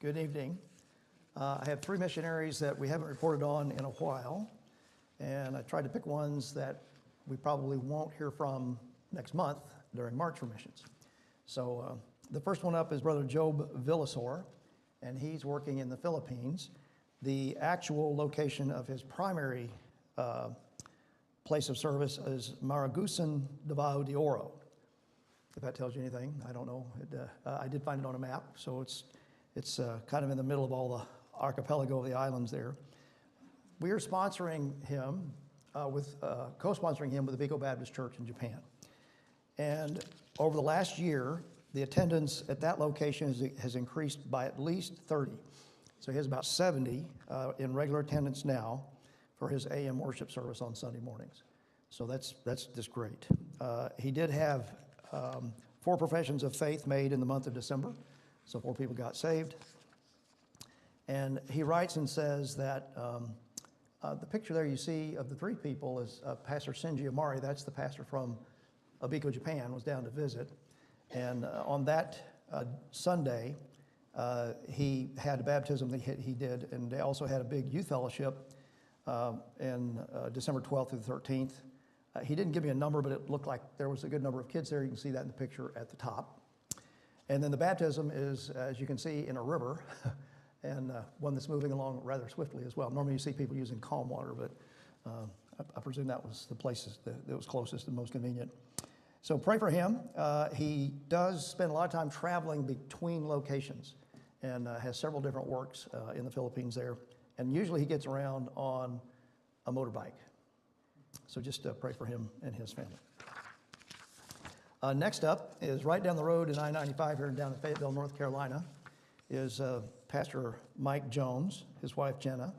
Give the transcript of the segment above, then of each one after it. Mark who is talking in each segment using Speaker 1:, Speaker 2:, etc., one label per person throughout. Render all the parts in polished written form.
Speaker 1: Good evening. I have three missionaries that we haven't reported on in a while, and I tried to pick ones that we probably won't hear from next month during March for missions. So the first one up is Brother Job Villasor, and he's working in the Philippines. The actual location of his primary place of service is Maragusan, Davao de Oro. If that tells you anything, I don't know. I did find it on a map, so it's kind of in the middle of all the archipelago of the islands there. We are sponsoring him co-sponsoring him with the Vigo Baptist Church in Japan. And over the last year, the attendance at that location has increased by at least 30. So he has about 70 in regular attendance now for his AM worship service on Sunday mornings. So that's just great. He did have 4 professions of faith made in the month of December. So 4 people got saved. And he writes and says that the picture there you see of the 3 people is Pastor Shinji Amari. That's the pastor from Abiko, Japan, was down to visit. And on that Sunday, he had a baptism that he did, and they also had a big youth fellowship in December 12th through the 13th. He didn't give me a number, but it looked like there was a good number of kids there. You can see that in the picture at the top. And then the baptism is, as you can see, in a river, and one that's moving along rather swiftly as well. Normally you see people using calm water, but I presume that was the place that was closest and most convenient. So pray for him. He does spend a lot of time traveling between locations and has several different works in the Philippines there. And usually he gets around on a motorbike. So just pray for him and his family. Next up is right down the road in I-95 here down in Fayetteville, North Carolina, is Pastor Mike Jones, his wife Jenna,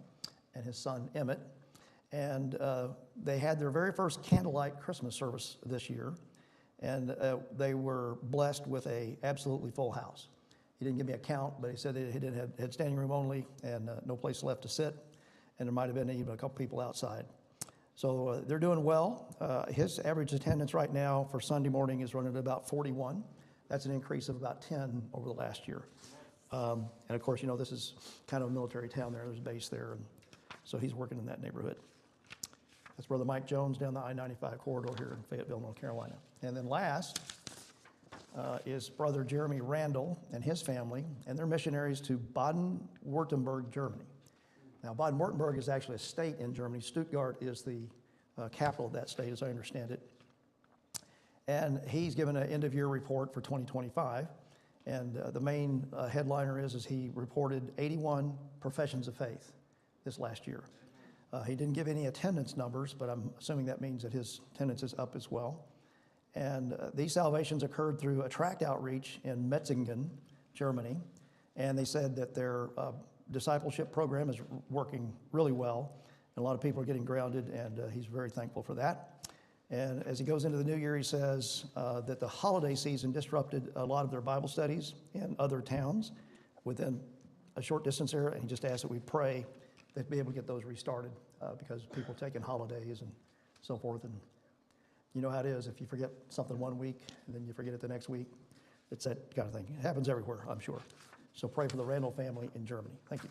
Speaker 1: and his son Emmett. And they had their very first candlelight Christmas service this year, and they were blessed with a absolutely full house. He didn't give me a count, but he said he had standing room only and no place left to sit, and there might have been even a couple people outside. So they're doing well. His average attendance right now for Sunday morning is running at about 41. That's an increase of about 10 over the last year. And of course, you know, this is kind of a military town there. There's a base there, and so he's working in that neighborhood. That's Brother Mike Jones down the I-95 corridor here in Fayetteville, North Carolina. And then last is Brother Jeremy Randall and his family, and they're missionaries to Baden-Württemberg, Germany. Now, Baden-Württemberg is actually a state in Germany. Stuttgart is the capital of that state, as I understand it. And he's given an end-of-year report for 2025. And the main headliner is he reported 81 professions of faith this last year. He didn't give any attendance numbers, but I'm assuming that means that his attendance is up as well. And these salvations occurred through a tract outreach in Metzingen, Germany. And they said that their discipleship program is working really well. And a lot of people are getting grounded, and he's very thankful for that. And as he goes into the new year, he says that the holiday season disrupted a lot of their Bible studies in other towns within a short distance there. And he just asked that we pray that be able to get those restarted because people are taking holidays and so forth. And you know how it is. If you forget something one week and then you forget it the next week, it's that kind of thing. It happens everywhere, I'm sure. So pray for the Randall family in Germany. Thank you.